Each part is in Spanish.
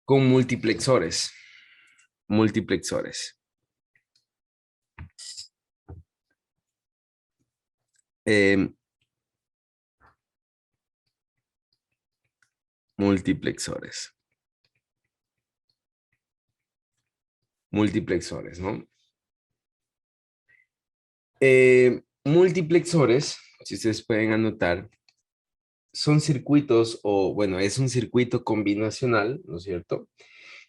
con multiplexores. Multiplexores. Multiplexores. Multiplexores, ¿no? Multiplexores, si ustedes pueden anotar, son circuitos o, bueno, es un circuito combinacional, ¿no es cierto?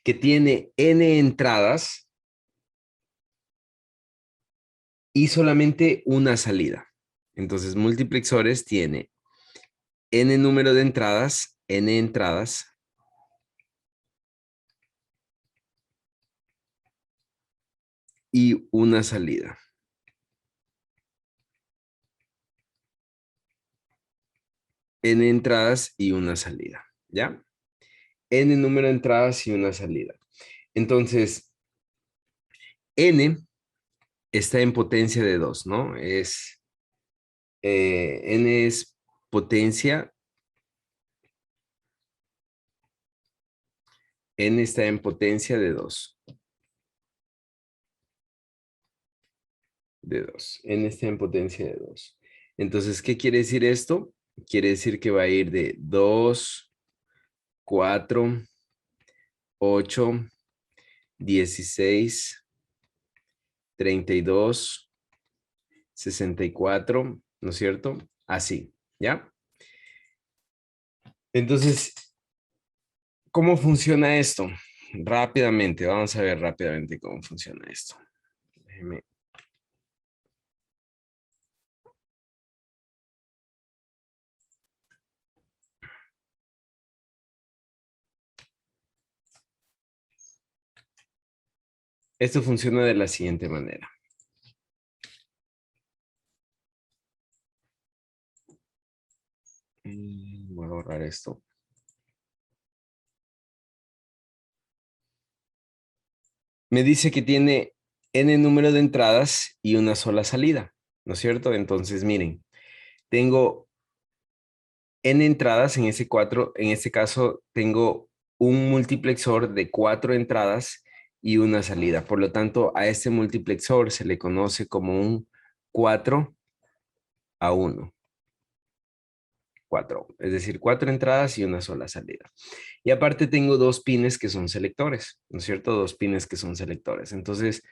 Que tiene n entradas y solamente una salida. Entonces, multiplexores tiene n número de entradas, n entradas, y una salida. N entradas y una salida, ¿ya? N número de entradas y una salida. Entonces, n está en potencia de 2, ¿no? N es potencia. N está en potencia de 2. De 2. N está en potencia de 2. Entonces, ¿qué quiere decir esto? Quiere decir que va a ir de 2, 4, 8, 16, 32, 64, ¿no es cierto? Así, ¿ya? Entonces, ¿cómo funciona esto? Rápidamente, vamos a ver rápidamente cómo funciona esto. Déjeme. Esto funciona de la siguiente manera. Voy a borrar esto. Me dice que tiene n número de entradas y una sola salida, ¿no es cierto? Entonces, miren, tengo n entradas en en este caso tengo un multiplexor de 4 entradas y una salida. Por lo tanto, a este multiplexor se le conoce como un 4-a-1. 4, es decir, 4 entradas y una sola salida. Y aparte tengo 2 pines que son selectores, ¿no es cierto? 2 pines que son selectores. Entonces,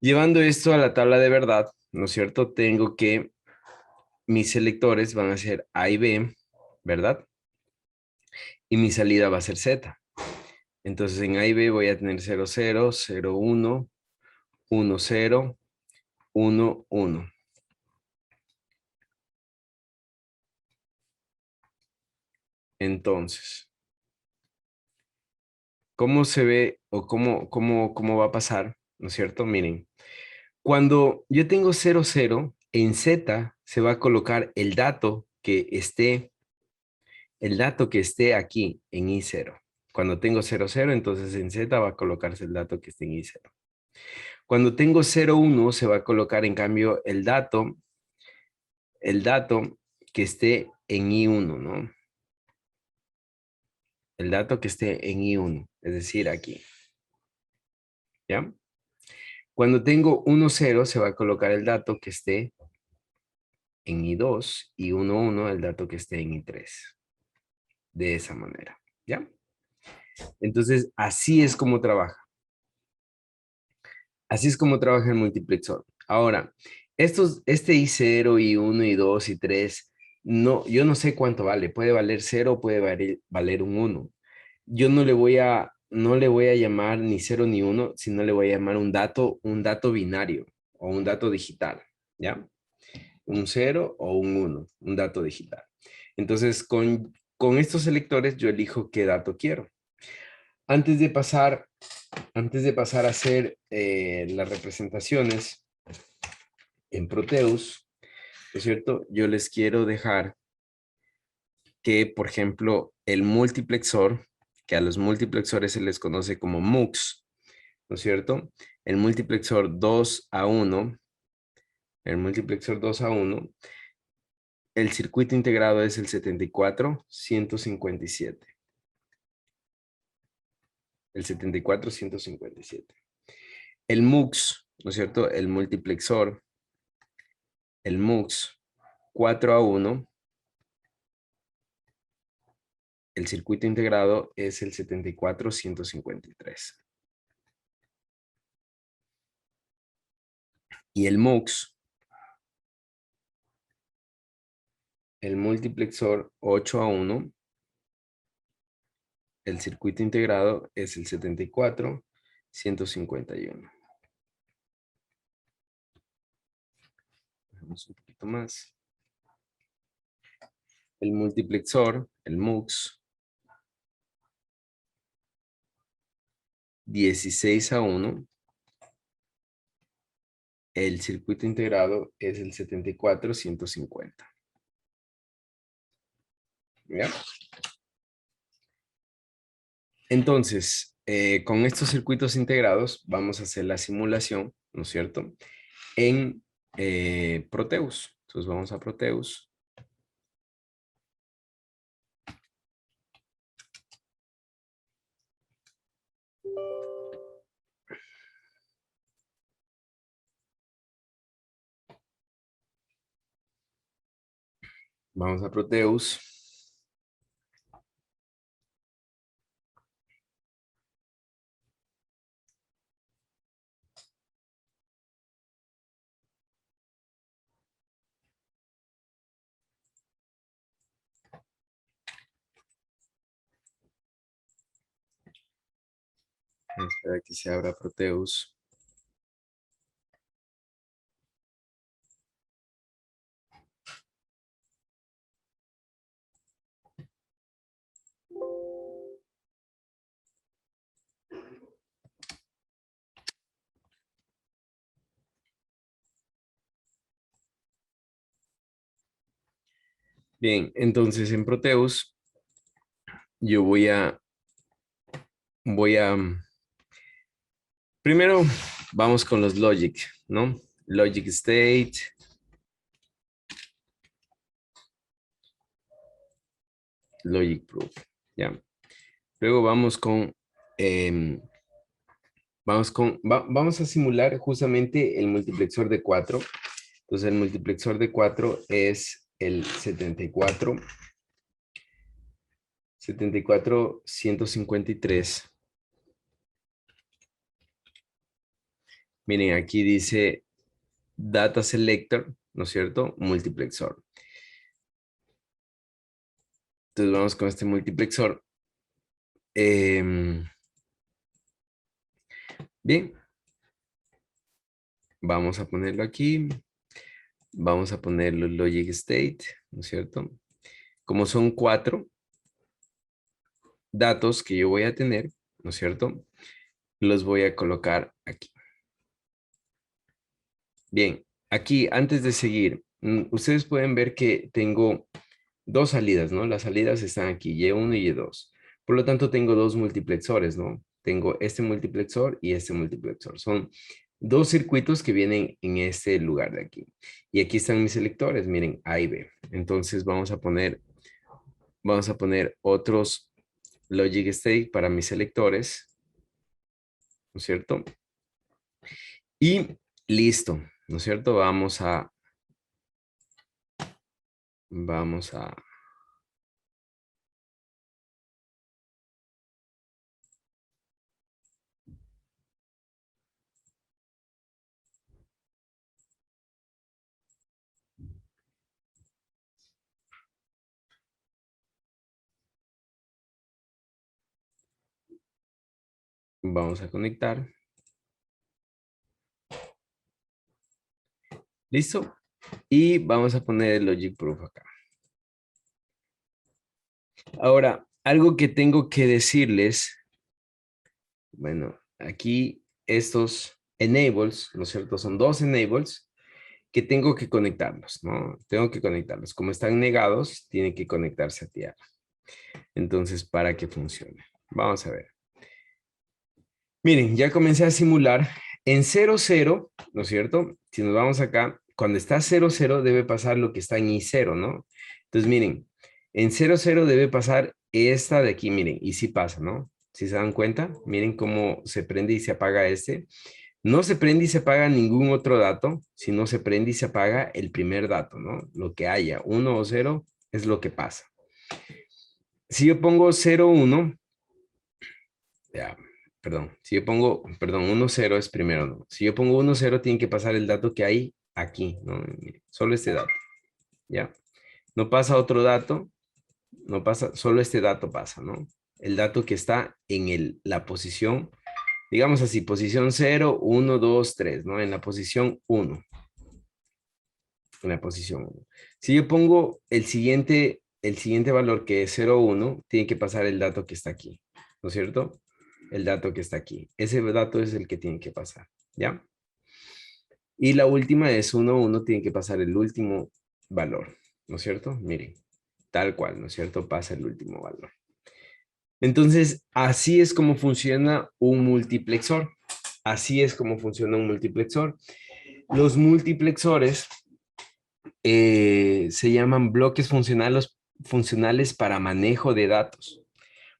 llevando esto a la tabla de verdad, ¿no es cierto? Tengo que mis selectores van a ser A y B, ¿verdad? Y mi salida va a ser Z. Entonces en A y B voy a tener 0, 0, 0, 1, 1, 0, 1, 1. Entonces, ¿cómo se ve o cómo va a pasar? ¿No es cierto? Miren, cuando yo tengo 0, 0, en Z se va a colocar el dato que esté aquí en I0. Cuando tengo 0, 0, entonces en Z va a colocarse el dato que esté en I0. Cuando tengo 0, 1, se va a colocar en cambio el dato que esté en I1, ¿no? El dato que esté en I1, es decir, aquí. ¿Ya? Cuando tengo 1, 0, se va a colocar el dato que esté en I2 y 1, 1, el dato que esté en I3. De esa manera. ¿Ya? Entonces, así es como trabaja. Así es como trabaja el multiplexor. Ahora, este I0, I1, I2, I3, no, yo no sé cuánto vale. Puede valer 0, puede valer un 1. Yo no le voy a llamar ni 0 ni 1, sino le voy a llamar un dato binario o un dato digital, ¿ya? Un 0 o un 1, un dato digital. Entonces, con estos selectores yo elijo qué dato quiero. Antes de pasar a hacer las representaciones en Proteus, ¿no es cierto? Yo les quiero dejar que, por ejemplo, el multiplexor, que a los multiplexores se les conoce como MUX, ¿no es cierto? El multiplexor 2-a-1, el multiplexor 2-a-1, el circuito integrado es el 74157. el 74157. El MUX, ¿no es cierto? El multiplexor, el MUX 4 a 1, el circuito integrado es el 74153. Y el MUX, el multiplexor 8 a 1, el circuito integrado es el 74151. Vamos un poquito más. El multiplexor, el MUX, 16 a 1. El circuito integrado es el 74150. ¿Ya? Entonces, con estos circuitos integrados vamos a hacer la simulación, ¿no es cierto? En Proteus. Entonces vamos a Proteus. Vamos a Proteus. Espera que se abra Proteus. Bien, entonces en Proteus yo voy a primero vamos con los logic, ¿no? Logic state. Logic proof, ¿ya? Luego vamos a simular justamente el multiplexor de 4. Entonces el multiplexor de 4 es el 74153. Miren, aquí dice data selector, ¿no es cierto? Multiplexor. Entonces vamos con este multiplexor. Bien, vamos a ponerlo aquí. Vamos a ponerlo logic state, ¿no es cierto? Como son 4 datos que yo voy a tener, ¿no es cierto? Los voy a colocar aquí. Bien, aquí antes de seguir, ustedes pueden ver que tengo dos salidas, ¿no? Las salidas están aquí, Y1 y Y2. Por lo tanto, tengo dos multiplexores, ¿no? Tengo este multiplexor y este multiplexor. Son dos circuitos que vienen en este lugar de aquí. Y aquí están mis selectores, miren, A y B. Entonces vamos a poner otros logic state para mis selectores, ¿no es cierto? Y listo, ¿no es cierto? Vamos a Vamos a conectar. ¿Listo? Y vamos a poner el logic proof acá. Ahora, algo que tengo que decirles, bueno, aquí estos enables, ¿no es cierto? Son dos enables que tengo que conectarlos, ¿no? Tengo que conectarlos. Como están negados, tienen que conectarse a tierra. Entonces, para que funcione. Vamos a ver. Miren, ya comencé a simular en 0, 0, ¿no es cierto? Si nos vamos acá, cuando está 0, 0 debe pasar lo que está en I0, ¿no? Entonces, miren, en 0, 0 debe pasar esta de aquí, miren, y sí pasa, ¿no? Si se dan cuenta, miren cómo se prende y se apaga este. No se prende y se apaga ningún otro dato, sino se prende y se apaga el primer dato, ¿no? Lo que haya, uno o cero, es lo que pasa. Si yo pongo cero, uno, ya, perdón, si yo pongo, perdón, uno cero es primero, ¿no? Si yo pongo uno cero tiene que pasar el dato que hay aquí, ¿no? Miren, solo este dato, ¿ya? No pasa otro dato, no pasa, solo este dato pasa, ¿no? El dato que está en la posición, digamos así, posición cero, uno, 2, 3, ¿no? En la posición uno, en la posición uno. Si yo pongo el siguiente valor que es cero, uno, tiene que pasar el dato que está aquí, ¿no es cierto? El dato que está aquí. Ese dato es el que tiene que pasar, ¿ya? Y la última es uno, uno tiene que pasar el último valor, ¿no es cierto? Miren, tal cual, ¿no es cierto? Pasa el último valor. Entonces, así es como funciona un multiplexor. Así es como funciona un multiplexor. Los multiplexores se llaman bloques funcionales para manejo de datos.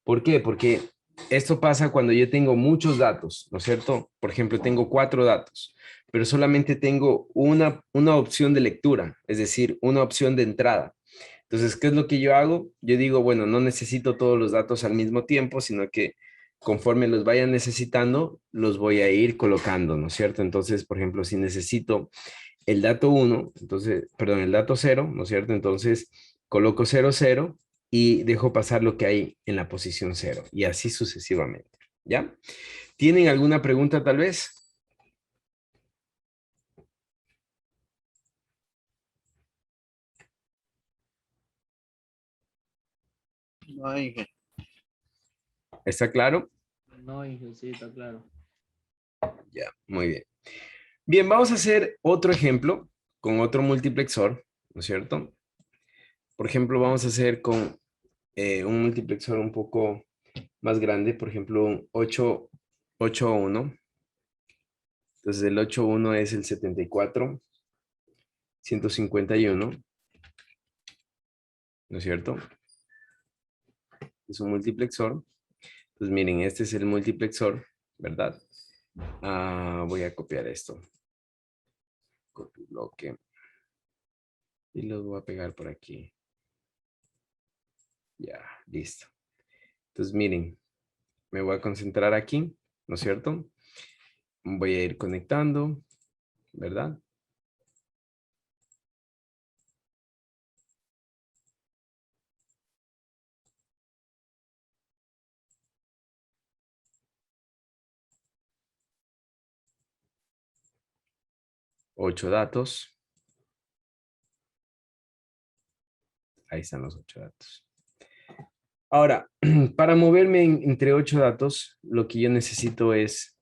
¿Por qué? Porque esto pasa cuando yo tengo muchos datos, ¿no es cierto? Por ejemplo, tengo 4 datos, pero solamente tengo una opción de lectura, es decir, una opción de entrada. Entonces, ¿qué es lo que yo hago? Yo digo, bueno, no necesito todos los datos al mismo tiempo, sino que conforme los vaya necesitando, los voy a ir colocando, ¿no es cierto? Entonces, por ejemplo, si necesito el dato uno, entonces, perdón, el dato cero, ¿no es cierto? Entonces, coloco cero cero y dejo pasar lo que hay en la posición cero y así sucesivamente, ¿ya? ¿Tienen alguna pregunta tal vez? No, Inge. ¿Está claro? No, Inge, sí, está claro. Ya, muy bien. Bien, vamos a hacer otro ejemplo con otro multiplexor, ¿no es cierto? Por ejemplo, vamos a hacer con un multiplexor un poco más grande, por ejemplo, un 8 1. Entonces el 8 1 es el 74 151, ¿no es cierto? Es un multiplexor. Entonces miren, este es el multiplexor, ¿verdad? Voy a copiar esto. Copy bloque. Y lo voy a pegar por aquí. Ya, listo. Entonces miren, me voy a concentrar aquí, ¿no es cierto? Voy a ir conectando, ¿verdad? Ocho datos. Ahí están los 8 datos. Ahora, para moverme entre 8 datos, lo que yo necesito es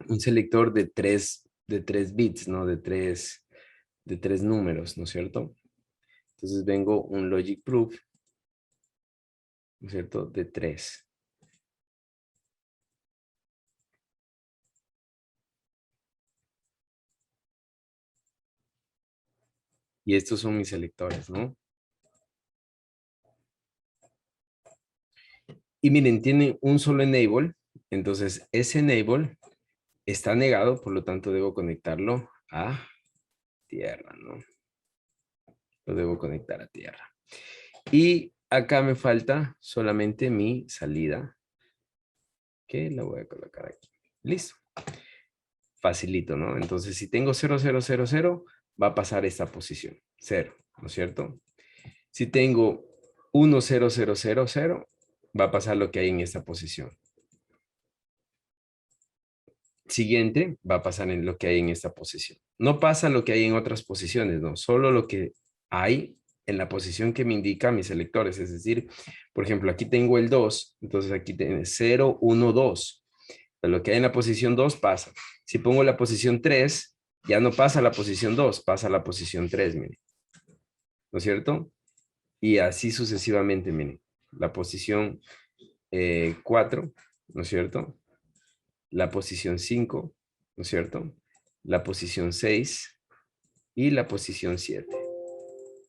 un selector de tres bits, ¿no? De tres números, ¿no es cierto? Entonces vengo un logic proof, ¿no es cierto? De 3. Y estos son mis selectores, ¿no? Y miren, tiene un solo enable. Entonces, ese enable está negado, por lo tanto debo conectarlo a tierra, ¿no? Lo debo conectar a tierra. Y acá me falta solamente mi salida, que la voy a colocar aquí. Listo. Facilito, ¿no? Entonces, si tengo 0 0 0 0 va a pasar esta posición, 0, ¿no es cierto? Si tengo 1 0 0 0 0 va a pasar lo que hay en esta posición. Siguiente va a pasar en lo que hay en esta posición. No pasa lo que hay en otras posiciones, no, solo lo que hay en la posición que me indica mis selectores. Es decir, por ejemplo, aquí tengo el 2, entonces aquí tengo 0, 1, 2. Lo que hay en la posición 2 pasa. Si pongo la posición 3, ya no pasa a la posición 2, pasa a la posición 3, miren. ¿No es cierto? Y así sucesivamente, miren. La posición 4, ¿no es cierto? La posición 5, ¿no es cierto? La posición 6 y la posición 7.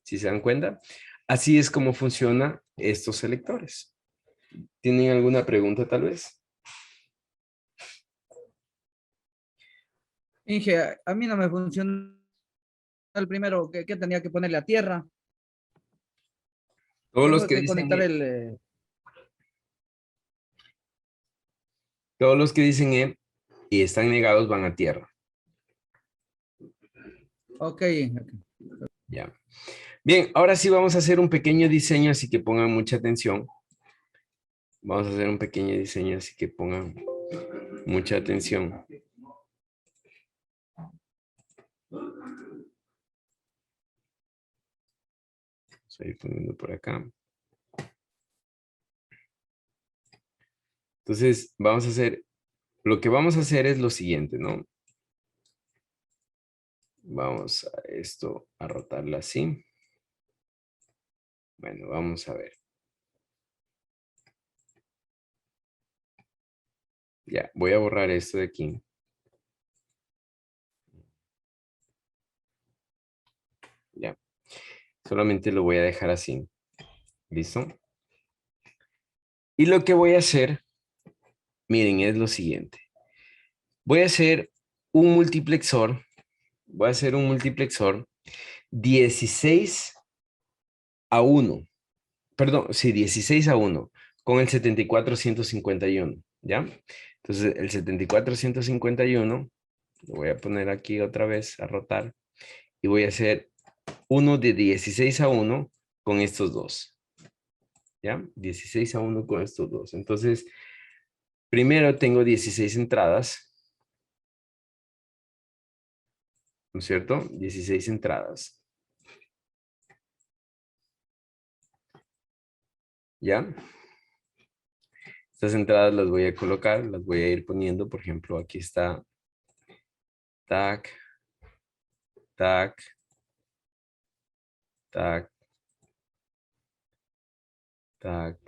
¿Sí se dan cuenta? Así es como funcionan estos selectores. ¿Tienen alguna pregunta tal vez? Inge, a mí no me funciona el primero. ¿Qué tenía que ponerle a tierra? Todos los Tengo que que dicen conectar E, el... todos los que dicen E y están negados van a tierra. Ok, Inge. Ya. Bien, ahora sí vamos a hacer un pequeño diseño, así que pongan mucha atención. Vamos a hacer un pequeño diseño, así que pongan mucha atención. Estoy poniendo por acá. Entonces, vamos a hacer, lo que vamos a hacer es lo siguiente, ¿no? Vamos a esto, a rotarlo así. Bueno, vamos a ver. Ya, voy a borrar esto de aquí. Ya, solamente lo voy a dejar así. ¿Listo? Y lo que voy a hacer, miren, es lo siguiente. Voy a hacer un multiplexor. Voy a hacer un multiplexor 16:1. Perdón, sí, 16:1 con el 74-151, ¿ya? Entonces, el 74-151 lo voy a poner aquí otra vez a rotar y voy a hacer uno de 16:1 con estos dos, ¿ya? 16:1 con estos dos. Entonces, primero tengo 16 entradas, ¿no es cierto? 16 entradas, ¿ya? Estas entradas las voy a colocar, las voy a ir poniendo, por ejemplo, aquí está, tac, tac, tac, tac,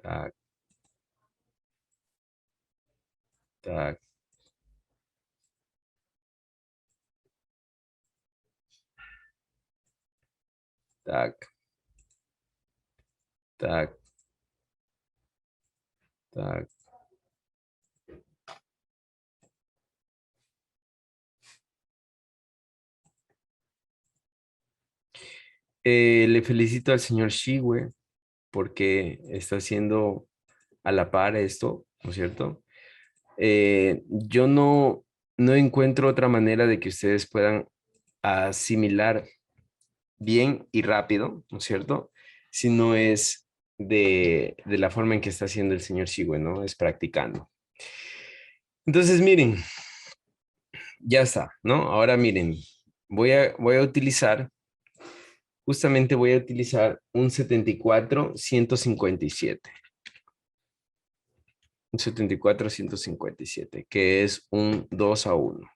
tac, tac, tac, tac, tac. Le felicito al señor Shiwe porque está haciendo a la par esto, ¿no es cierto? Yo no encuentro otra manera de que ustedes puedan asimilar bien y rápido, ¿no es cierto? Si no es de la forma en que está haciendo el señor Shiwe, ¿no? Es practicando. Entonces, miren, ya está, ¿no? Ahora miren, voy a utilizar, justamente voy a utilizar un 74-157. Un 74-157, que es un 2:1.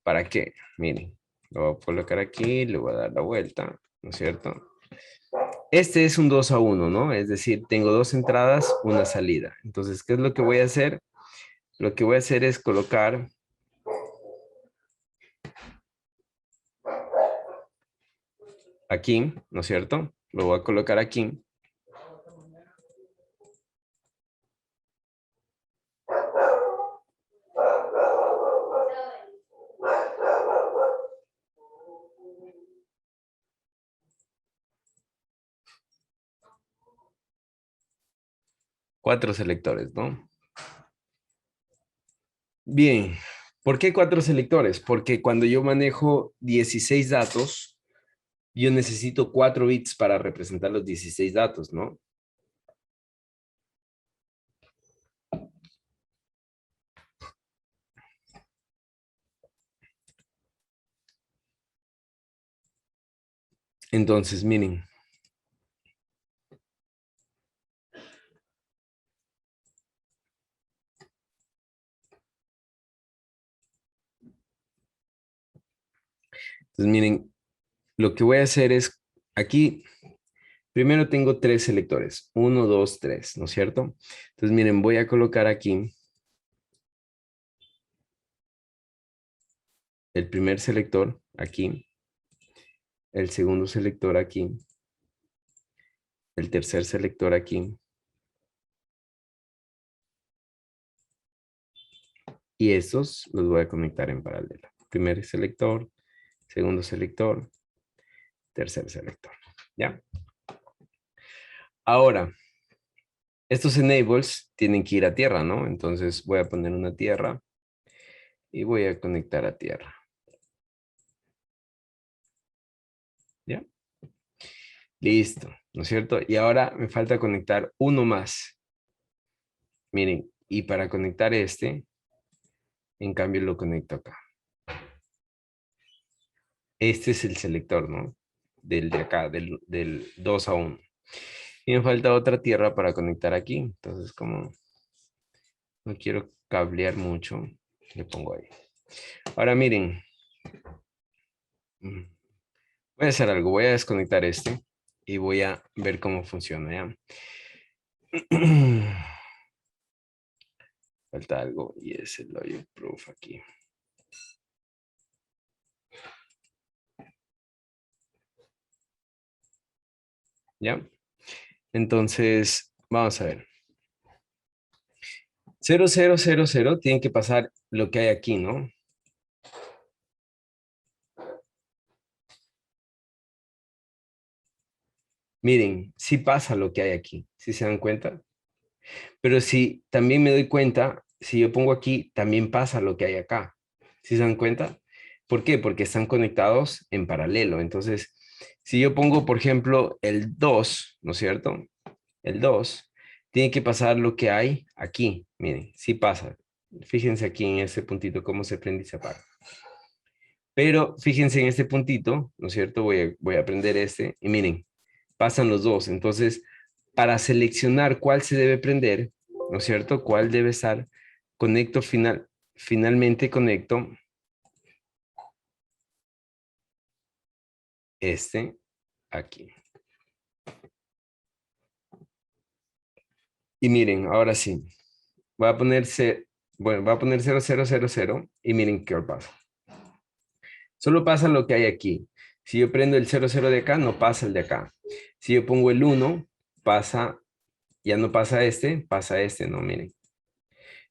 ¿Para qué? Miren, lo voy a colocar aquí, le voy a dar la vuelta, ¿no es cierto? Este es un 2:1, ¿no? Es decir, tengo dos entradas, una salida. Entonces, ¿qué es lo que voy a hacer? Lo que voy a hacer es colocar aquí, ¿no es cierto? Lo voy a colocar aquí. Cuatro selectores, ¿no? Bien, ¿por qué cuatro selectores? Porque cuando yo manejo 16 datos, yo necesito 4 bits para representar los 16 datos, ¿no? Entonces, miren. Entonces, miren, lo que voy a hacer es, aquí, primero tengo tres selectores, uno, dos, tres, ¿no es cierto? Entonces, miren, voy a colocar aquí el primer selector, aquí, el segundo selector aquí, el tercer selector aquí. Y estos los voy a conectar en paralelo. Primer selector, segundo selector, tercer selector. ¿Ya? Ahora, estos enables tienen que ir a tierra, ¿no? Entonces voy a poner una tierra y voy a conectar a tierra. ¿Ya? Listo, ¿no es cierto? Y ahora me falta conectar uno más. Miren, y para conectar este, en cambio lo conecto acá. Este es el selector, ¿no? Del de acá, del 2 a 1. Y me falta otra tierra para conectar aquí. Entonces, como no quiero cablear mucho, le pongo ahí. Ahora miren. Voy a hacer algo. Voy a desconectar este y voy a ver cómo funciona, ¿ya? Falta algo y es el audio proof aquí. ¿Ya? Entonces, vamos a ver. 0, 0, 0, 0, tiene que pasar lo que hay aquí, ¿no? Miren, sí pasa lo que hay aquí, ¿sí se dan cuenta? Pero si también me doy cuenta, si yo pongo aquí, también pasa lo que hay acá. ¿Sí se dan cuenta? ¿Por qué? Porque están conectados en paralelo. Entonces, si yo pongo, por ejemplo, el 2, ¿no es cierto? El 2 tiene que pasar lo que hay aquí. Miren, sí pasa. Fíjense aquí en ese puntito cómo se prende y se apaga. Pero fíjense en este puntito, ¿no es cierto? Voy a prender este y miren, pasan los dos. Entonces, para seleccionar cuál se debe prender, ¿no es cierto? ¿Cuál debe estar? Finalmente conecto este aquí. Y miren, ahora sí, voy a poner, voy a poner 0000 y miren qué pasa. Solo pasa lo que hay aquí. Si yo prendo el 00 de acá, no pasa el de acá. Si yo pongo el 1, pasa, ya no pasa este, no, miren.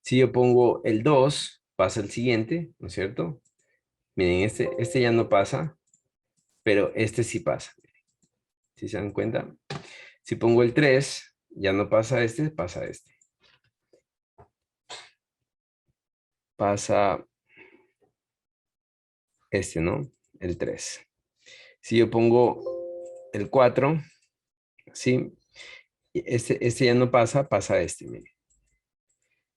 Si yo pongo el 2, pasa el siguiente, ¿no es cierto? Miren, este ya no pasa, pero este sí pasa. ¿Sí se dan cuenta? Si pongo el 3, ya no pasa este, pasa este. Pasa este, ¿no? El 3. Si yo pongo el 4, ¿sí? Este ya no pasa, pasa este, miren.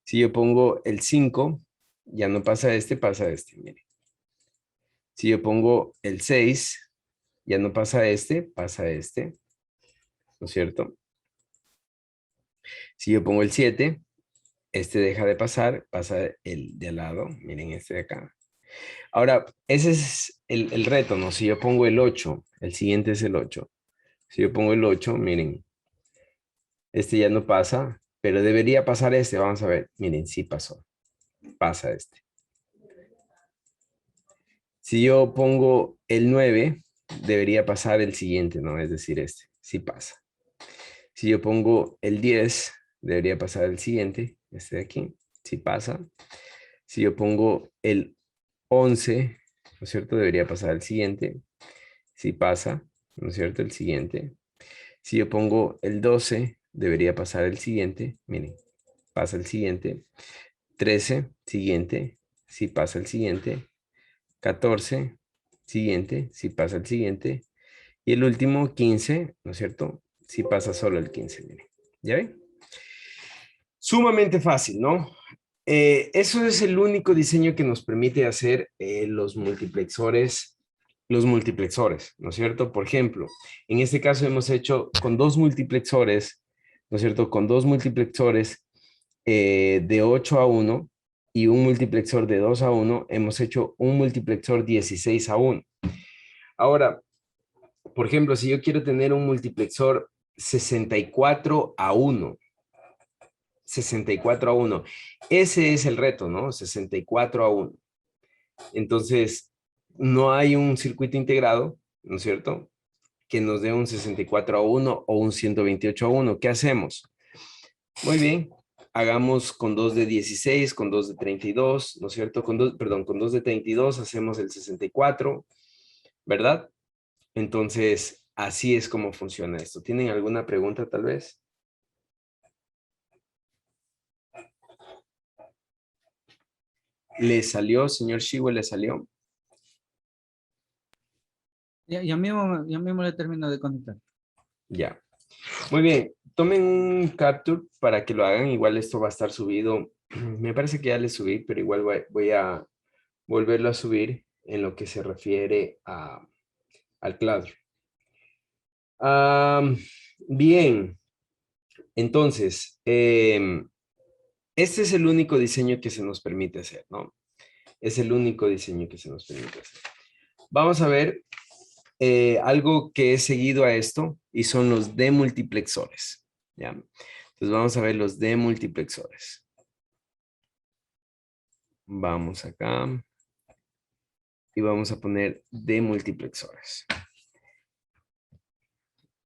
Si yo pongo el 5, ya no pasa este, miren. Si yo pongo el 6, ya no pasa este, pasa este, ¿no es cierto? Si yo pongo el 7, este deja de pasar, pasa el de al lado, miren este de acá. Ahora, ese es el reto, ¿no? Si yo pongo el 8, el siguiente es el 8. Si yo pongo el 8, miren, este ya no pasa, pero debería pasar este, vamos a ver. Miren, sí pasó, pasa este. Si yo pongo el 9, debería pasar el siguiente, ¿no? Es decir, este, sí pasa. Si yo pongo el 10, debería pasar el siguiente, este de aquí, sí pasa. Si yo pongo el 11, ¿no es cierto? Debería pasar el siguiente, sí pasa, ¿no es cierto? El siguiente. Si yo pongo el 12, debería pasar el siguiente, miren, pasa el siguiente. 13, siguiente, sí pasa el siguiente. 14, siguiente, sí pasa el siguiente. Y el último, 15, ¿no es cierto? Sí pasa solo el 15, miren. ¿Ya ven? Sumamente fácil, ¿no? Eso es el único diseño que nos permite hacer los multiplexores, ¿no es cierto? Por ejemplo, en este caso hemos hecho con dos multiplexores, ¿no es cierto? Con dos multiplexores de 8 a 1 y un multiplexor de 2 a 1, hemos hecho un multiplexor 16 a 1. Ahora, por ejemplo, si yo quiero tener un multiplexor 64 a 1, 64 a 1, ese es el reto, ¿no? 64 a 1. Entonces, no hay un circuito integrado, ¿no es cierto? que nos dé un 64-1 o un 128-1. ¿Qué hacemos? Muy bien, hagamos con 2 de 16, con 2 de 32, ¿no es cierto? Perdón, con 2 de 32 hacemos el 64, ¿verdad? Entonces, así es como funciona esto. ¿Tienen alguna pregunta tal vez? ¿Le salió, señor Shiwe, le salió? Ya mismo le termino de conectar. Ya. Muy bien. Tomen un capture para que lo hagan. Igual esto va a estar subido. Me parece que ya le subí, pero igual voy a volverlo a subir en lo que se refiere al Classroom. Bien. Entonces, este es el único diseño que se nos permite hacer, ¿no? Es el único diseño que se nos permite hacer. Vamos a ver algo que es seguido a esto y son los demultiplexores, ¿ya? Entonces vamos a ver los demultiplexores. Vamos acá y vamos a poner demultiplexores.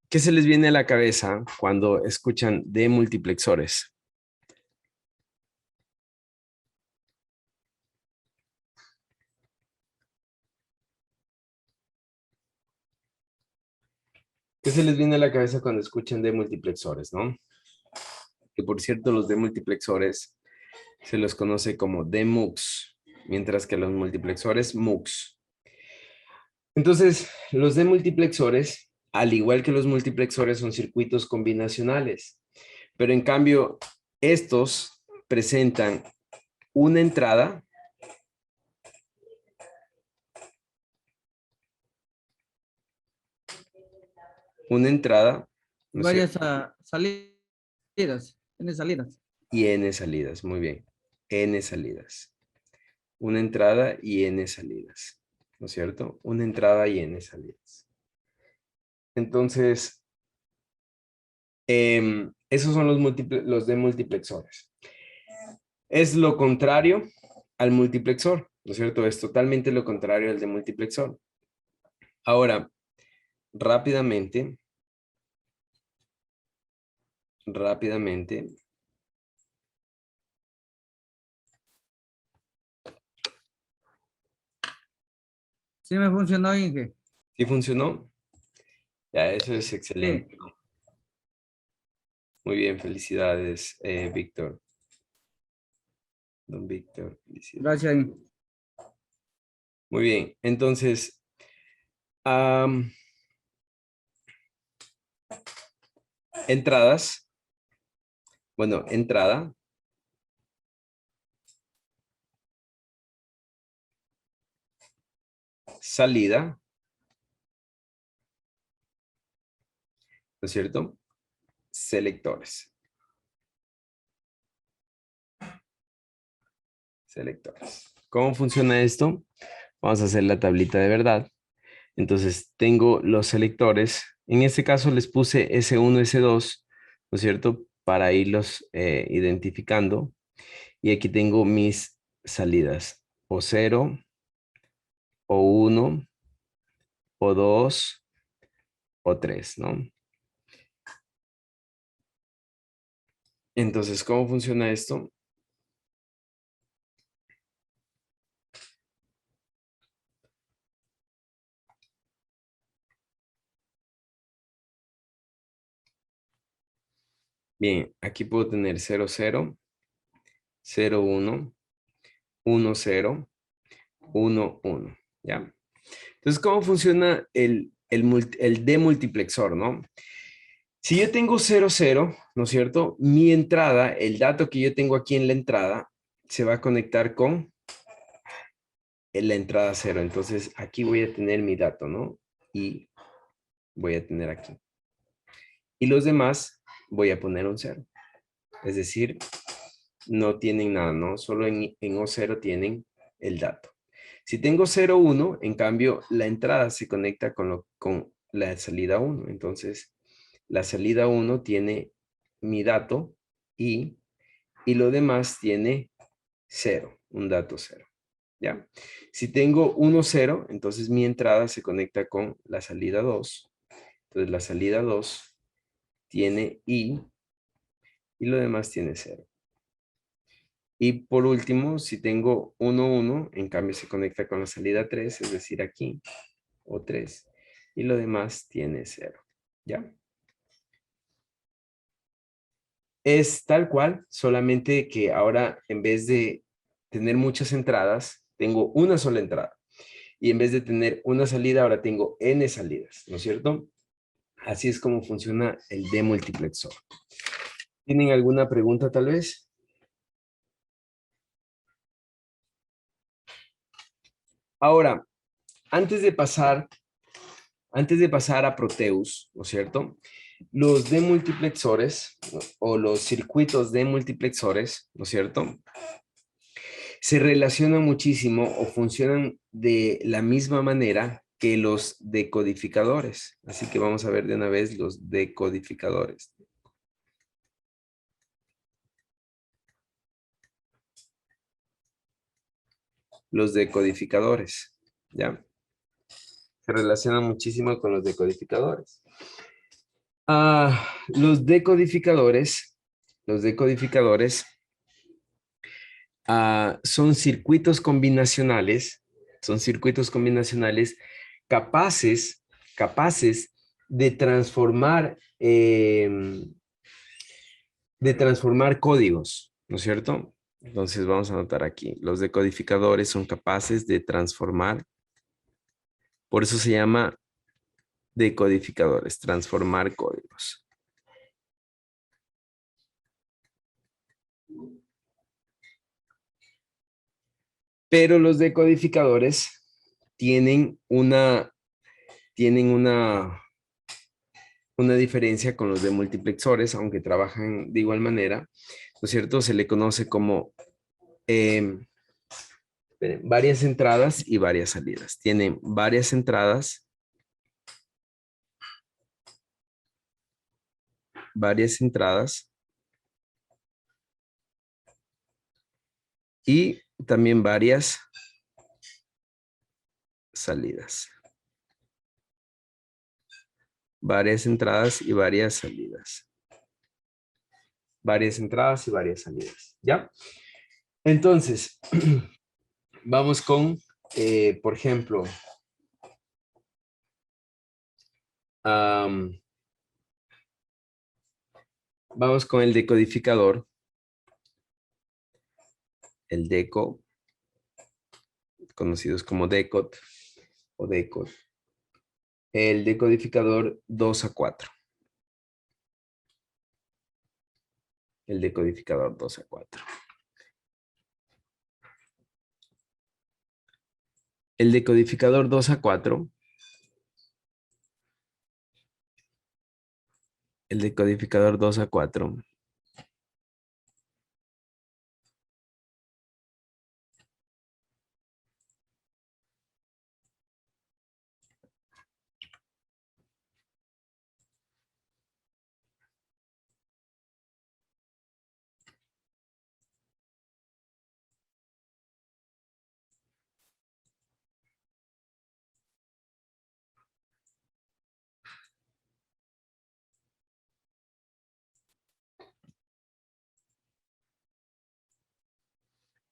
¿Qué se les viene a la cabeza cuando escuchan demultiplexores? ¿Qué se les viene a la cabeza cuando escuchan demultiplexores, no? Que por cierto, los demultiplexores se los conoce como demux, mientras que los multiplexores mux. Entonces, los demultiplexores, al igual que los multiplexores, son circuitos combinacionales, pero en cambio, estos presentan una entrada ¿no es Varias cierto? salidas. Tiene salidas. Y n salidas, muy bien. N salidas. Una entrada y n salidas, ¿no es cierto? Una entrada y n salidas. Entonces, esos son los demultiplexores. Es lo contrario al multiplexor, ¿no es cierto? Es totalmente lo contrario al demultiplexor. Ahora, rápidamente, Sí me funcionó, Inge. ¿sí funcionó? Ya, eso es Sí. excelente. Muy bien, felicidades, Víctor. Don Víctor, felicidades. Gracias, Inge. Muy bien, entonces, entradas. Bueno, entrada. Salida. ¿No es cierto? Selectores. Selectores. ¿Cómo funciona esto? Vamos a hacer la tablita de verdad. Entonces, tengo los selectores. En este caso les puse S1, S2, ¿no es cierto? Para irlos identificando. Y aquí tengo mis salidas. O 0, o 1, o 2, o 3, ¿no? Entonces, ¿cómo funciona esto? Bien, aquí puedo tener 0, 0, 0, 1, 1, 0, 1, 1, ¿ya? Entonces, ¿cómo funciona el demultiplexor, no? Si yo tengo 0, 0, ¿no es cierto? Mi entrada, el dato que yo tengo aquí en la entrada, se va a conectar con la entrada 0. Entonces, aquí voy a tener mi dato, ¿no? Y voy a tener aquí. Y los demás voy a poner un 0. Es decir, no tienen nada, ¿no? Solo en O0 tienen el dato. Si tengo 0, 1, en cambio, la entrada se conecta con la salida 1. Entonces, la salida 1 tiene mi dato y lo demás tiene 0, un dato 0. ¿Ya? Si tengo 1, 0, entonces mi entrada se conecta con la salida 2 Entonces la salida 2 tiene I y lo demás tiene 0. Y por último, si tengo 1, 1, en cambio se conecta con la salida 3, es decir, aquí, o 3, y lo demás tiene 0. ¿Ya? Es tal cual, solamente que ahora en vez de tener muchas entradas, tengo una sola entrada. Y en vez de tener una salida, ahora tengo n salidas, ¿no es cierto? Así es como funciona el demultiplexor. ¿Tienen alguna pregunta tal vez? Ahora, antes de pasar a Proteus, ¿no es cierto? Los demultiplexores o los circuitos de multiplexores, ¿no es cierto? Se relacionan muchísimo o funcionan de la misma manera que los decodificadores. Así que vamos a ver de una vez los decodificadores. Los decodificadores, ¿ya? Se relacionan muchísimo con los decodificadores. Los decodificadores son circuitos combinacionales, capaces de transformar códigos, ¿no es cierto? Entonces vamos a anotar aquí, los decodificadores son capaces de transformar, por eso se llama decodificadores, transformar códigos. Pero los decodificadores tienen una diferencia con los de multiplexores, aunque trabajan de igual manera, ¿no es cierto? Se le conoce como varias entradas y varias salidas. Tienen varias entradas, y también varias salidas. Varias entradas y varias salidas. Varias entradas y varias salidas. ¿Ya? Entonces, vamos con, por ejemplo, vamos con el decodificador. El deco, conocidos como decod o decod. El decodificador 2 a 4. El decodificador 2 a 4. El decodificador 2 a 4. El decodificador 2 a 4.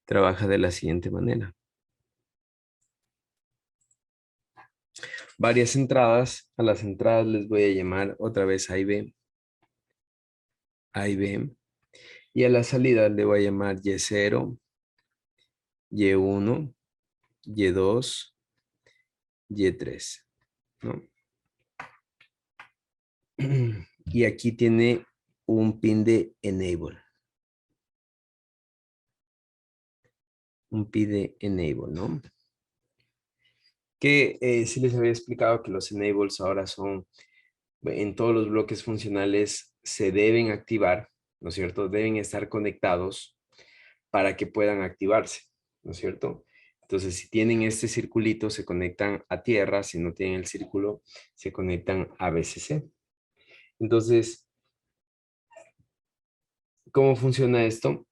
Trabaja de la siguiente manera. Varias entradas. A las entradas les voy a llamar otra vez A y B. A y B. Y a la salida le voy a llamar Y0, Y1, Y2, Y3. ¿No? Y aquí tiene un pin de enable. Un pin de enable, ¿no? Que sí les había explicado que los enables ahora son, en todos los bloques funcionales se deben activar, ¿no es cierto? Deben estar conectados para que puedan activarse, ¿no es cierto? Entonces, si tienen este circulito, se conectan a tierra. Si no tienen el círculo, se conectan a VCC. Entonces, ¿cómo funciona esto?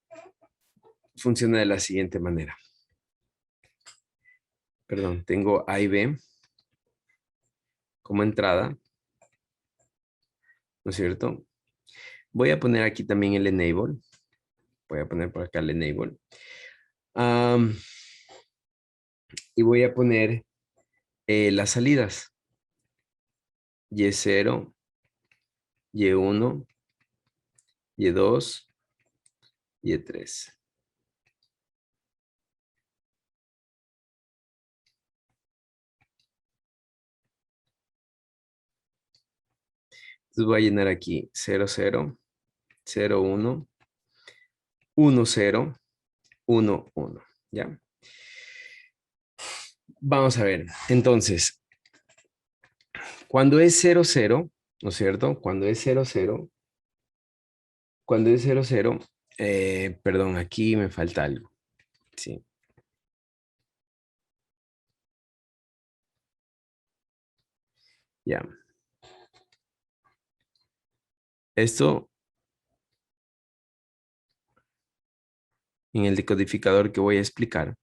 Funciona de la siguiente manera. Perdón, tengo A y B como entrada. ¿no es cierto? Voy a poner aquí también el enable. Voy a poner por acá el enable. Am, y voy a poner las salidas. Y0, Y1, Y2, Y3. Entonces voy a llenar aquí 0, 0, 0, 1, 1, 0, 1, 1. ¿Ya? Vamos a ver. Entonces, cuando es 0, 0, ¿no es cierto? Cuando es 0, 0, cuando es 0, 0, perdón, aquí me falta algo. Sí. Ya. Esto en el decodificador que voy a explicar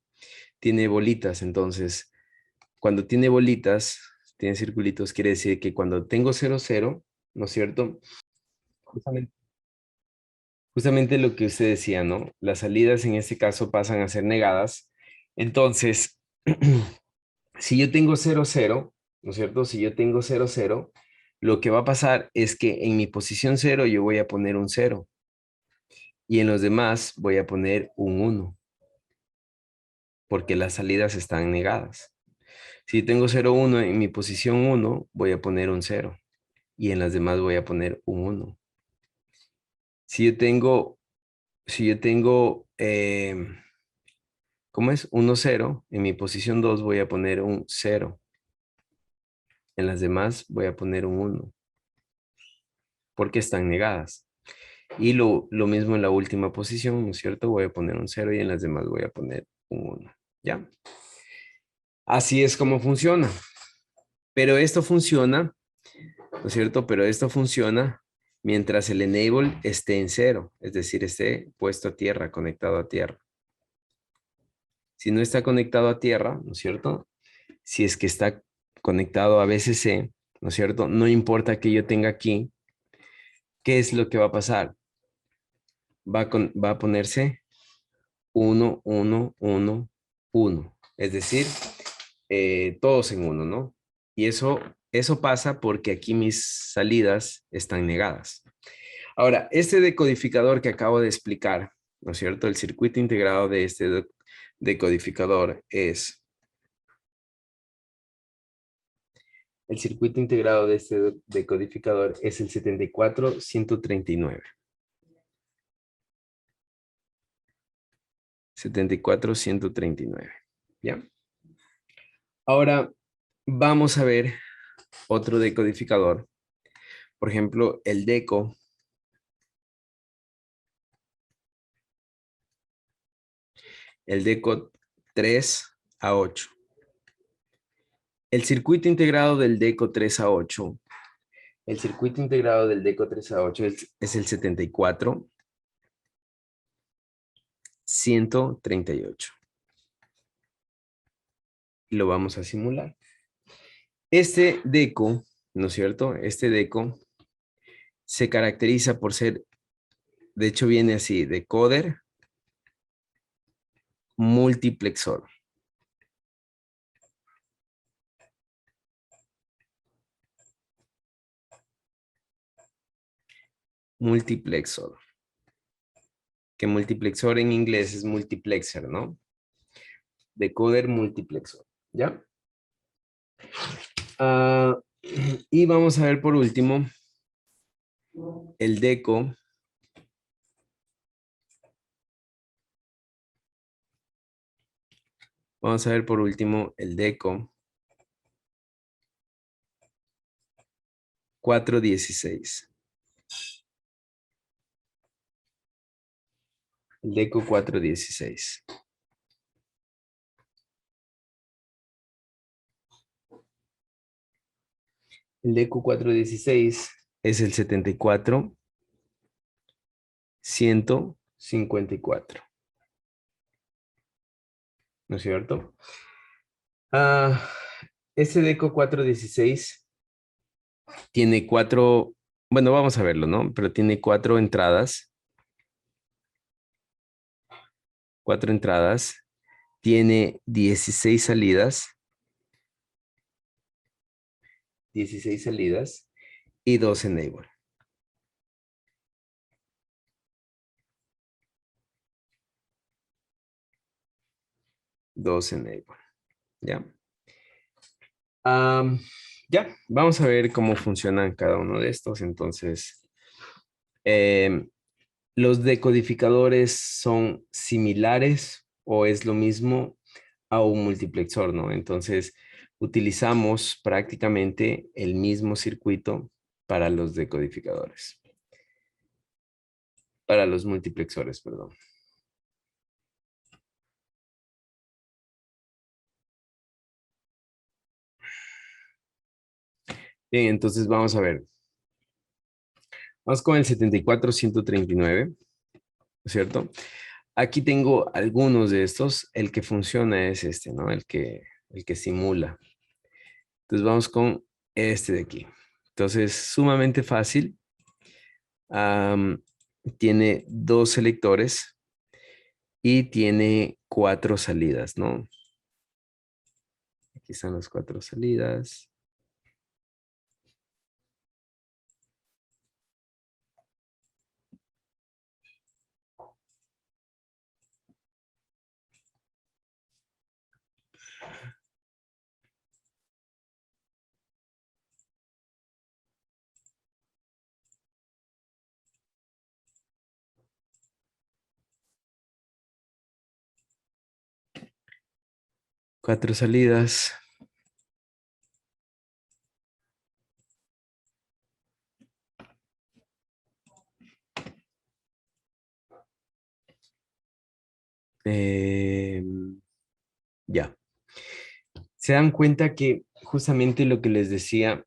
tiene bolitas. Entonces, cuando tiene bolitas, tiene circulitos, quiere decir que cuando tengo 0, 0, ¿no es cierto? Justamente, justamente lo que usted decía, ¿no? Las salidas en este caso pasan a ser negadas. Entonces, si yo tengo 0, 0, ¿no es cierto? Si yo tengo 0, 0, lo que va a pasar es que en mi posición 0 yo voy a poner un 0 y en los demás voy a poner un 1 porque las salidas están negadas. Si tengo 0, 1 en mi posición 1, voy a poner un 0 y en las demás voy a poner un 1. Si yo tengo, si yo tengo, ¿cómo es? 1, 0, en mi posición 2 voy a poner un 0. En las demás voy a poner un 1 porque están negadas. Y lo mismo en la última posición, ¿no es cierto? Voy a poner un 0 y en las demás voy a poner un 1. ¿Ya? Así es como funciona. Pero esto funciona, ¿no es cierto? Pero esto funciona mientras el enable esté en 0, es decir, esté puesto a tierra, conectado a tierra. Si no está conectado a tierra, ¿no es cierto? Si es que está conectado a VCC, ¿no es cierto? No importa que yo tenga aquí, ¿qué es lo que va a pasar? Va a ponerse 1, 1, 1, 1. Es decir, todos en uno, ¿no? Y eso pasa porque aquí mis salidas están negadas. Ahora, este decodificador que acabo de explicar, ¿no es cierto? El circuito integrado de este decodificador es... El circuito integrado de este decodificador es el 74139. 74139. ¿Ya? Ahora vamos a ver otro decodificador. Por ejemplo, el DECO. El DECO 3 a 8. El circuito integrado del DECO 3 a 8. El circuito integrado del DECO 3 a 8 es el 74138. Lo vamos a simular. Este DECO, ¿no es cierto? Este DECO se caracteriza por ser, de hecho viene así, decoder multiplexor. Multiplexor. Que multiplexor en inglés es multiplexer, ¿no? Decoder multiplexor, ¿ya? Y vamos a ver por último el DECO. Vamos a ver por último el DECO 416. El DECO 416. El DECO 416 es el 74154. ¿No es cierto? Este DECO 416 tiene cuatro Bueno, vamos a verlo, ¿no? Pero tiene cuatro entradas, tiene 16 salidas y 2 enable. Dos enable, ¿ya? Am, ya, vamos a ver cómo funcionan cada uno de estos. Entonces, em, ¿los decodificadores son similares o es lo mismo a un multiplexor, no? Entonces, utilizamos prácticamente el mismo circuito para los decodificadores, para los multiplexores, perdón. Bien, entonces vamos a ver. Vamos con el 74139, ¿no es cierto? Aquí tengo algunos de estos. El que funciona es este, ¿no? El que simula. Entonces vamos con este de aquí. Entonces, sumamente fácil. Am, Tiene dos selectores y tiene 4 salidas, ¿no? Aquí están las 4 salidas. Cuatro salidas. Ya. Se dan cuenta que justamente lo que les decía,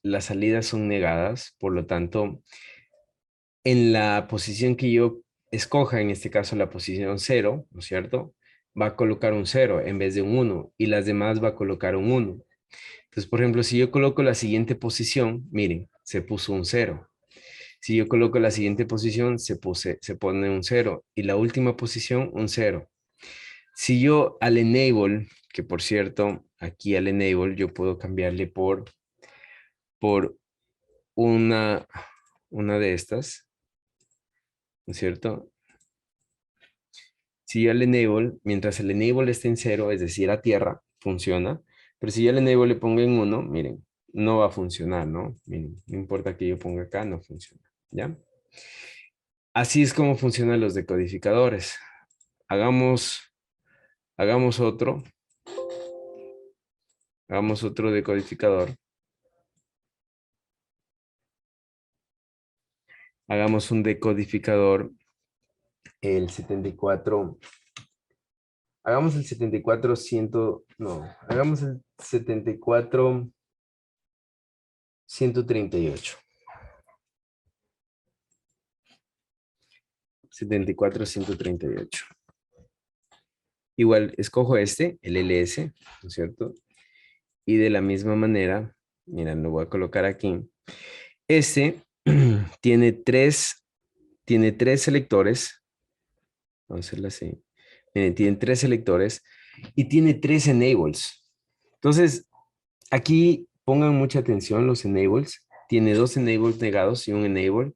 las salidas son negadas, por lo tanto, en la posición que yo escoja, en este caso la posición cero, ¿no es cierto? Va a colocar un cero en vez de un uno y las demás va a colocar un uno. Entonces, por ejemplo, si yo coloco la siguiente posición, miren, se puso un cero. Si yo coloco la siguiente posición, se pone un cero y la última posición, un cero. Si yo al enable, que por cierto, aquí al enable yo puedo cambiarle por una de estas, ¿no es cierto? Si yo al enable, mientras el enable esté en cero, es decir, a tierra, funciona. Pero si yo al enable le pongo en uno, miren, no va a funcionar, ¿no? Miren, no importa que yo ponga acá, no funciona, ¿ya? Así es como funcionan los decodificadores. Hagamos, hagamos otro, hagamos otro decodificador. Hagamos un decodificador, el 74. Hagamos el 74 100, no, hagamos el 74 138. 74 138. Igual escojo este, el LS, ¿no es cierto? Y de la misma manera, mira, lo voy a colocar aquí. Este tiene tres selectores. Vamos a hacerlo así. Miren, tiene tres selectores y tiene tres enables. Entonces, aquí pongan mucha atención los enables. Tiene dos enables negados y un enable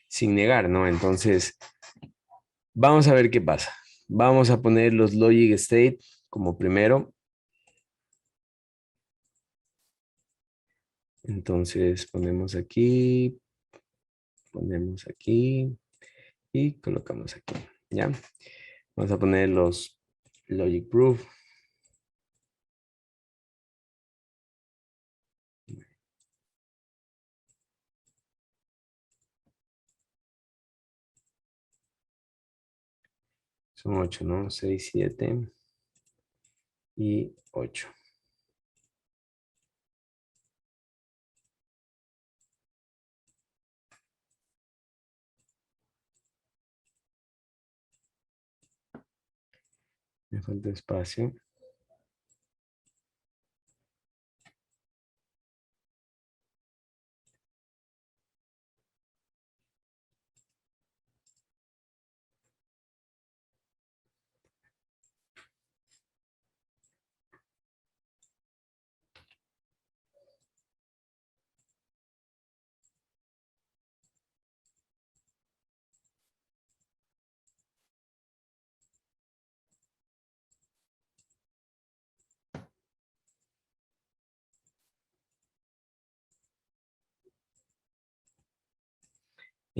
sin negar, ¿no? Entonces, vamos a ver qué pasa. Vamos a poner los logic state como primero. Entonces, ponemos aquí y colocamos aquí, ¿ya? Vamos a poner los logic proof. Son 8, ¿no? 6, 7 y 8. Me falta espacio.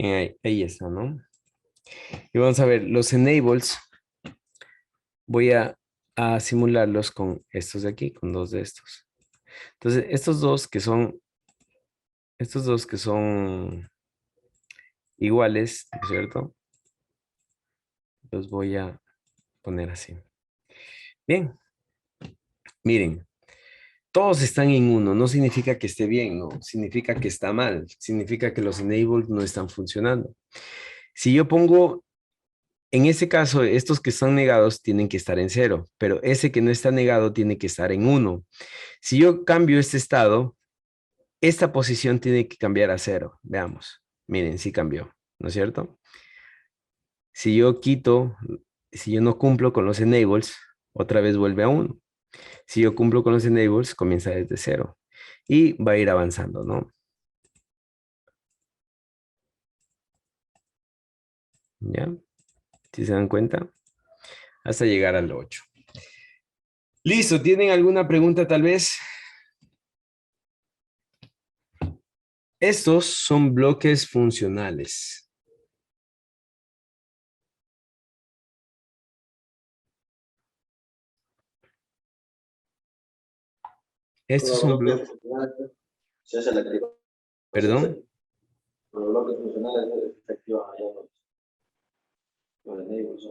Bien, ahí está, ¿no? Y vamos a ver, los enables, voy a simularlos con estos de aquí, con dos de estos. Entonces, estos dos que son iguales, ¿no es cierto? Los voy a poner así. Bien, miren, todos están en uno, no significa que esté bien, no, significa que está mal, significa que los enabled no están funcionando. Si yo pongo, en ese caso, estos que están negados tienen que estar en cero, pero ese que no está negado tiene que estar en uno. Si yo cambio este estado, esta posición tiene que cambiar a cero. Veamos, miren, sí cambió, ¿no es cierto? Si yo quito, si yo no cumplo con los enables, otra vez vuelve a uno. Si yo cumplo con los enables, comienza desde cero y va a ir avanzando, ¿no? ¿Ya? Si se dan cuenta, hasta llegar al 8. Listo, ¿tienen alguna pregunta tal vez? Estos son bloques funcionales. Con Estos los son bloques bloques, funcionales se hace la activación. perdón, Con los bloques funcionales se activan allá los enables,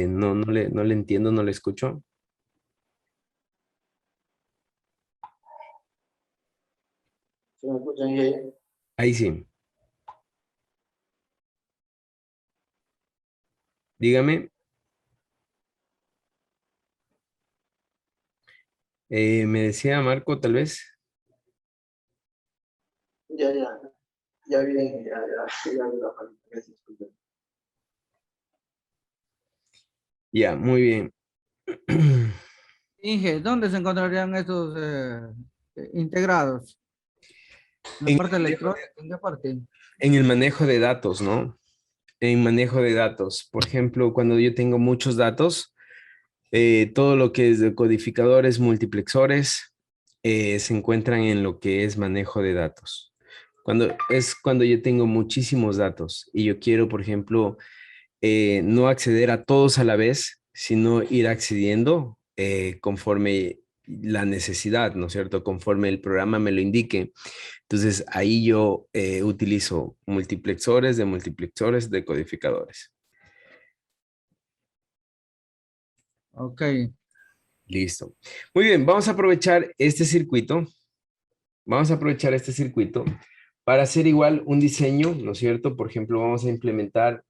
¿no? no le entiendo, no le escucho. ¿Sí me escuchan ahí? Ahí sí. Dígame, me decía Marco, tal vez. Ya, ya, ya bien, ya vi la palabra, gracias, disculpen. Ya, muy bien. Inge, ¿dónde se encontrarían estos integrados? ¿En la En, parte electrónica? ¿En qué parte? en el manejo de datos, ¿no? En manejo de datos. Por ejemplo, cuando yo tengo muchos datos, todo lo que es de codificadores, multiplexores, se encuentran en lo que es manejo de datos. Cuando yo tengo muchísimos datos y yo quiero, por ejemplo, no acceder a todos a la vez, sino ir accediendo conforme la necesidad, ¿no es cierto? Conforme el programa me lo indique. Entonces, ahí yo utilizo multiplexores de codificadores. Ok, Listo. Muy bien, vamos a aprovechar este circuito. Vamos a aprovechar este circuito para hacer igual un diseño, ¿no es cierto? Por ejemplo, vamos a implementar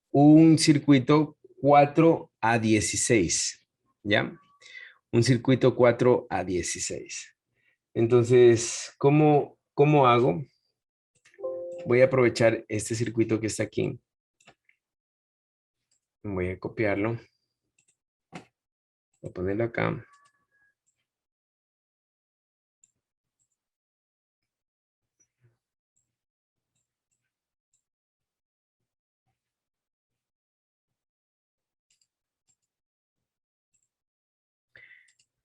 un circuito 4 a 16, ¿ya? Un circuito 4 a 16. Entonces, ¿cómo hago? Voy a aprovechar este circuito que está aquí. Voy a copiarlo. Voy a ponerlo acá.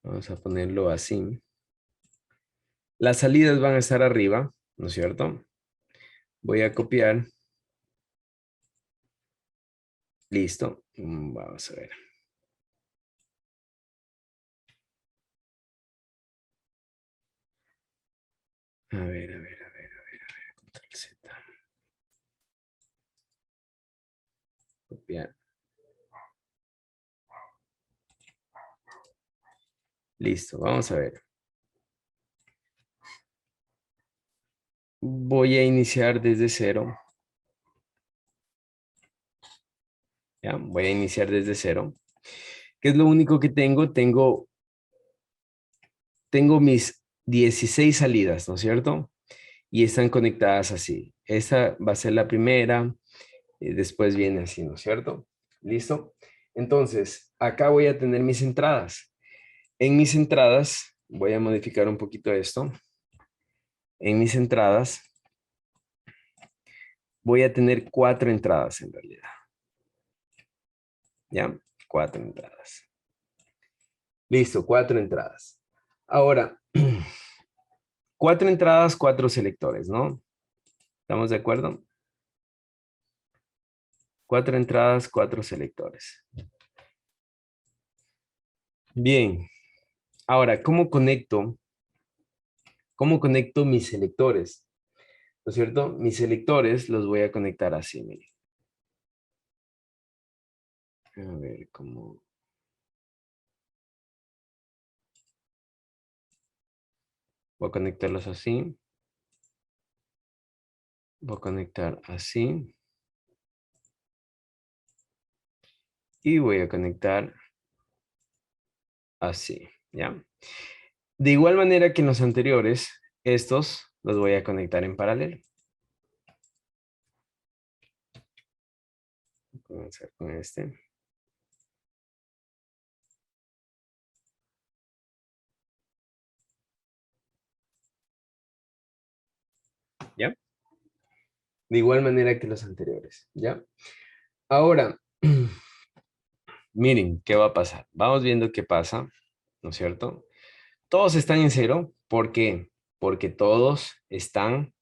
Vamos a ponerlo así. Las salidas van a estar arriba, ¿no es cierto? Voy a copiar. Listo. Vamos a ver. Control Z. Copiar. Listo, vamos a ver. Voy a iniciar desde cero. ¿Ya? Voy a iniciar desde cero. ¿Qué es lo único que tengo? Tengo mis 16 salidas, ¿no es cierto? Y están conectadas así. Esta va a ser la primera, y después viene así, ¿no es cierto? ¿Listo? Entonces, acá voy a tener mis entradas. En mis entradas, voy a modificar un poquito esto. En mis entradas, voy a tener 4 entradas en realidad. ¿Ya? 4 entradas. Listo, 4 entradas. Ahora, 4 entradas, 4 selectores, ¿no? ¿Estamos de acuerdo? 4 entradas, 4 selectores. Bien. Ahora, ¿cómo conecto mis selectores? ¿No es cierto? Mis selectores los voy a conectar así, miren. A ver, ¿cómo? Voy a conectarlos así. Voy a conectar así. Y voy a conectar así, ¿ya? De igual manera que en los anteriores, estos los voy a conectar en paralelo. Voy a comenzar con este. ¿Ya? De igual manera que los anteriores, ¿ya? Ahora, miren, ¿qué va a pasar? Vamos viendo qué pasa, ¿no es cierto? Todos están en cero. ¿Por qué? Porque todos están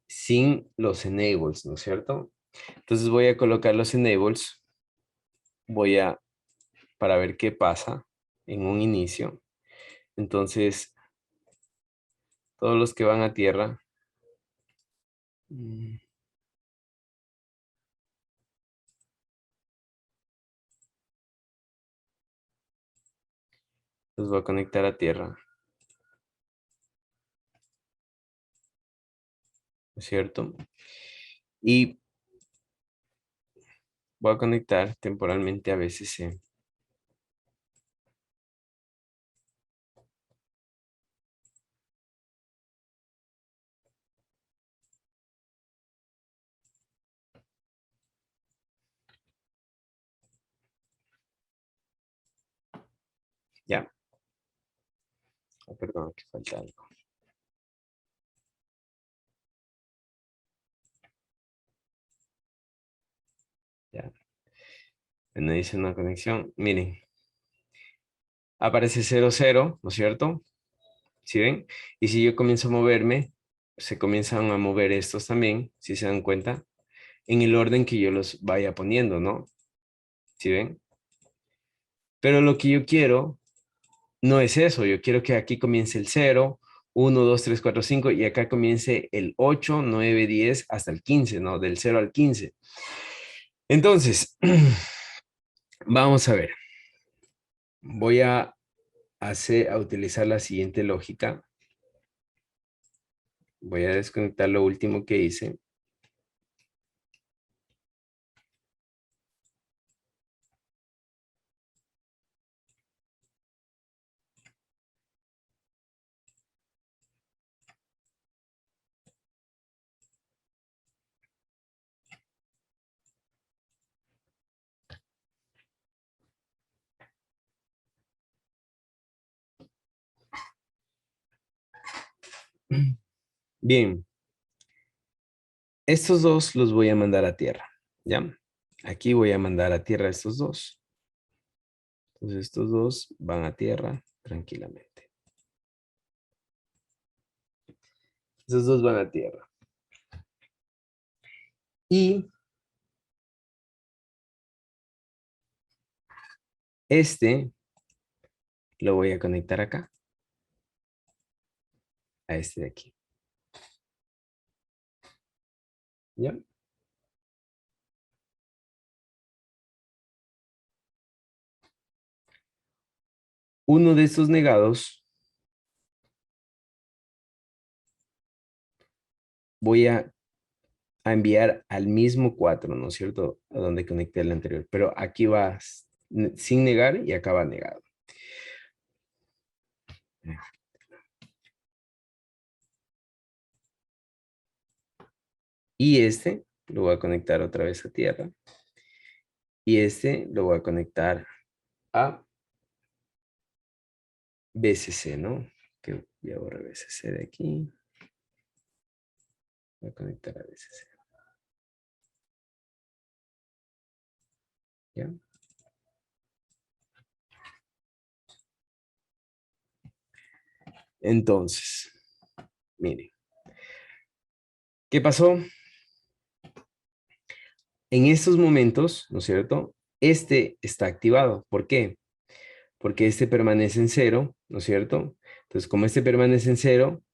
sin los enables, ¿no es cierto? Entonces voy a colocar los enables. Para ver qué pasa en un inicio. Entonces, todos los que van a tierra. Los voy a conectar a tierra. ¿No es cierto? Y voy a conectar temporalmente a BCC. Ya. Oh, perdón, aquí falta algo. Ya. Me dice una conexión. Miren. Aparece 00, ¿no es cierto? ¿Sí ven? Y si yo comienzo a moverme, se comienzan a mover estos también, si se dan cuenta, en el orden que yo los vaya poniendo, ¿no? ¿Sí ven? Pero lo que yo quiero no es eso. Yo quiero que aquí comience el 0, 1, 2, 3, 4, 5 y acá comience el 8, 9, 10 hasta el 15, ¿no? Del 0 al 15. Entonces, vamos a ver. Voy a utilizar la siguiente lógica. Voy a desconectar lo último que hice. Bien. Estos dos los voy a mandar a tierra, ¿ya? Aquí voy a mandar a tierra estos dos. Entonces estos dos van a tierra tranquilamente. Estos dos van a tierra. Y este lo voy a conectar acá. A este de aquí. ¿Ya? Uno de estos negados voy a enviar al mismo 4, ¿no es cierto? A donde conecté el anterior. Pero aquí va sin negar y acá va negado. Y este lo voy a conectar otra vez a tierra. Y este lo voy a conectar a BCC, ¿no? Que voy a borrar BCC de aquí. Voy a conectar a BCC. ¿Ya? Entonces, Mire. ¿Qué pasó? En estos momentos, ¿no es cierto? Este está activado. ¿Por qué? Porque este permanece en cero, ¿no es cierto? Entonces, como este permanece en cero,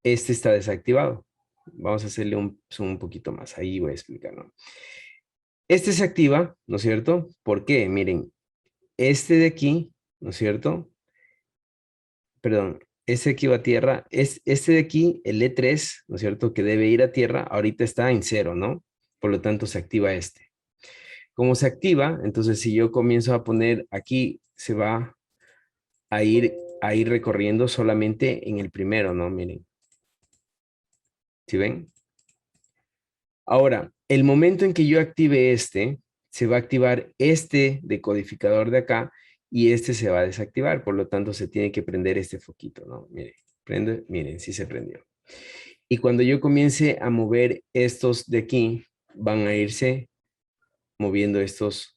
este está desactivado. Vamos a hacerle un zoom un poquito más. Ahí voy a explicarlo. Este se activa, ¿no es cierto? ¿Por qué? Miren, este de aquí, ¿no es cierto? Perdón, este de aquí va a tierra. Este de aquí, el E3, ¿no es cierto? Que debe ir a tierra, ahorita está en cero, ¿no? Por lo tanto, se activa este. Como se activa, entonces si yo comienzo a poner aquí, se va a ir recorriendo solamente en el primero, ¿no? Miren. ¿Sí ven? Ahora, el momento en que yo active este, se va a activar este decodificador de acá y este se va a desactivar. Por lo tanto, se tiene que prender este foquito, ¿no? Miren, prende, miren, sí se prendió. Y cuando yo comience a mover estos de aquí, van a irse moviendo estos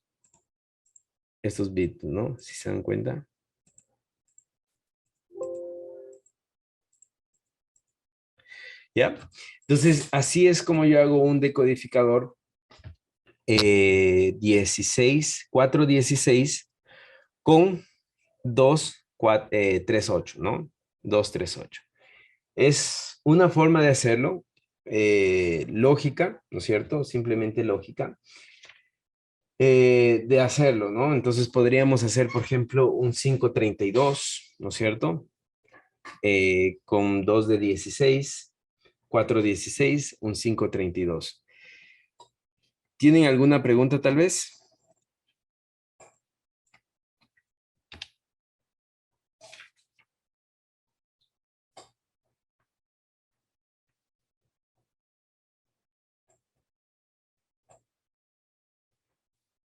bits, ¿no? Si se dan cuenta. ¿Ya? Entonces, así es como yo hago un decodificador 416 con 238, ¿no? 238. Es una forma de hacerlo, lógica, ¿no es cierto? Simplemente lógica, de hacerlo, ¿no? Entonces podríamos hacer, por ejemplo, un 532, ¿no es cierto? Con 2 de 16, 416, un 532. ¿Tienen alguna pregunta tal vez?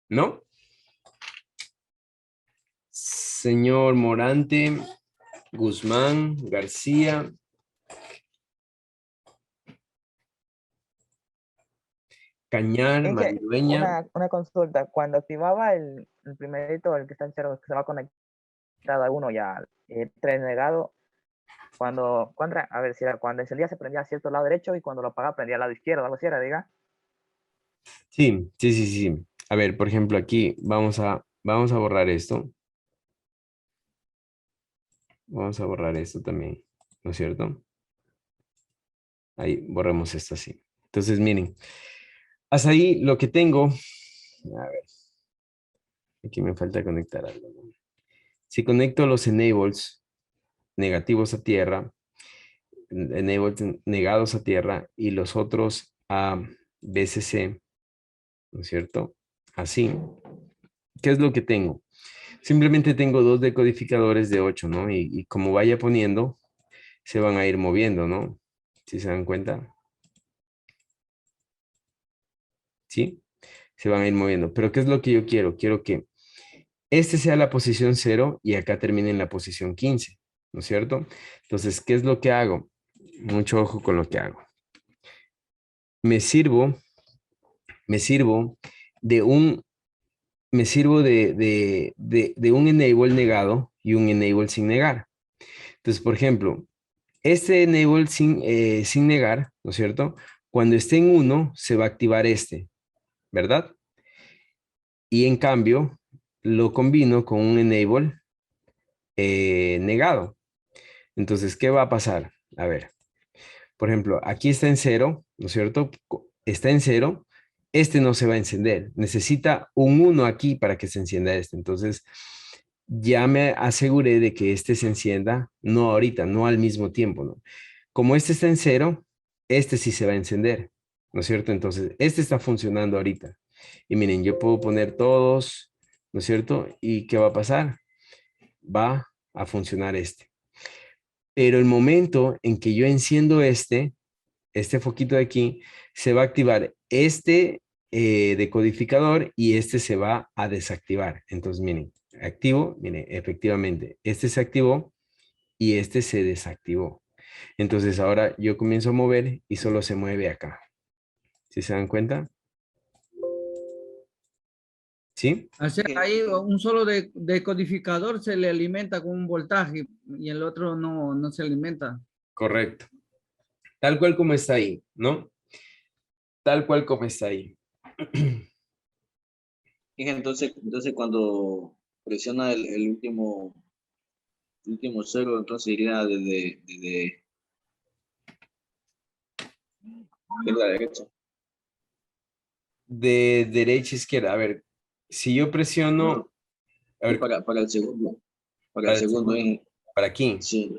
¿No? Señor Morante, Guzmán, García, Cañar, Inge, Maridueña. una consulta. Cuando activaba el primerito, el que está en cero, que se va conectado a uno ya, tres negado, a ver si era cuando encendía se prendía a cierto lado derecho y cuando lo apagaba prendía al lado izquierdo, algo así era, diga. Sí, sí, sí, sí. A ver, por ejemplo, aquí vamos a borrar esto. Vamos a borrar esto también, ¿no es cierto? Ahí, borremos esto así. Entonces, miren, hasta ahí lo que tengo. A ver, aquí me falta conectar algo, ¿no? Si conecto los enables negativos a tierra, enables negados a tierra y los otros a BCC, ¿no es cierto? Así. ¿Qué es lo que tengo? Simplemente tengo dos decodificadores de 8, ¿no? Y como vaya poniendo, se van a ir moviendo, ¿no? Si se dan cuenta. ¿Sí? Se van a ir moviendo. Pero ¿qué es lo que yo quiero? Quiero que este sea la posición 0 y acá termine en la posición 15, ¿no es cierto? Entonces, ¿qué es lo que hago? Mucho ojo con lo que hago. Me sirvo de un, me sirvo de un enable negado y un enable sin negar. Entonces, por ejemplo, este enable sin negar, ¿no es cierto? Cuando esté en 1, se va a activar este, ¿verdad? Y en cambio, lo combino con un enable negado. Entonces, ¿qué va a pasar? A ver, por ejemplo, aquí está en 0, ¿no es cierto? Está en 0, este no se va a encender. Necesita un 1 aquí para que se encienda este. Entonces, ya me aseguré de que este se encienda, no ahorita, no al mismo tiempo, ¿no? Como este está en 0, este sí se va a encender, ¿no es cierto? Entonces, este está funcionando ahorita. Y miren, yo puedo poner todos, ¿no es cierto? ¿Y qué va a pasar? Va a funcionar este. Pero el momento en que yo enciendo este foquito de aquí, se va a activar este decodificador y este se va a desactivar. Entonces, miren, activo, miren, efectivamente, este se activó y este se desactivó. Entonces, ahora yo comienzo a mover y solo se mueve acá. ¿Sí se dan cuenta? ¿Sí? O sea, ahí un solo decodificador se le alimenta con un voltaje y el otro no se alimenta. Correcto. Tal cual como está ahí, ¿no? Tal cual como está ahí. Entonces cuando presiona el último cero, entonces iría desde izquierda a derecha. De derecha a izquierda. A ver, si yo No, presiono, a y ver, para el segundo. Para el para el segundo, segundo, para aquí. sí,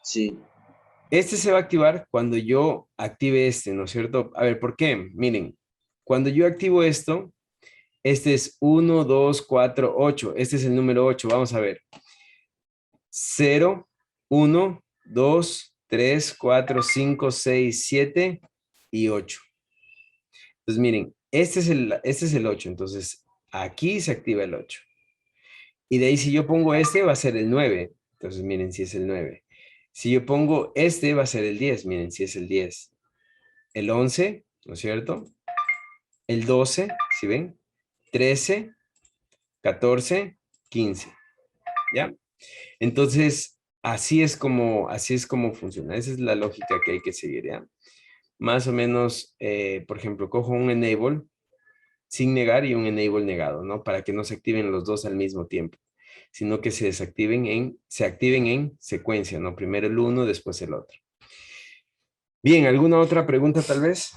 sí. Este se va a activar cuando yo active este, ¿no es cierto? A ver, ¿por qué? Miren, cuando yo activo esto, este es 1, 2, 4, 8. Este es el número 8. Vamos a ver. 0, 1, 2, 3, 4, 5, 6, 7 y 8. Entonces, miren, este es el 8. Entonces, aquí se activa el 8. Y de ahí, si yo pongo este, va a ser el 9. Entonces, miren si es el 9. Si yo pongo este, va a ser el 10. Miren si es el 10. El 11, ¿no es cierto? El 12, ¿sí ven? 13, 14, 15. ¿Ya? Entonces, así es como funciona. Esa es la lógica que hay que seguir, ¿ya? Más o menos, por ejemplo, cojo un enable sin negar y un enable negado, ¿no? Para que no se activen los dos al mismo tiempo, sino que se activen en secuencia, ¿no? Primero el uno, después el otro. Bien, ¿alguna otra pregunta tal vez?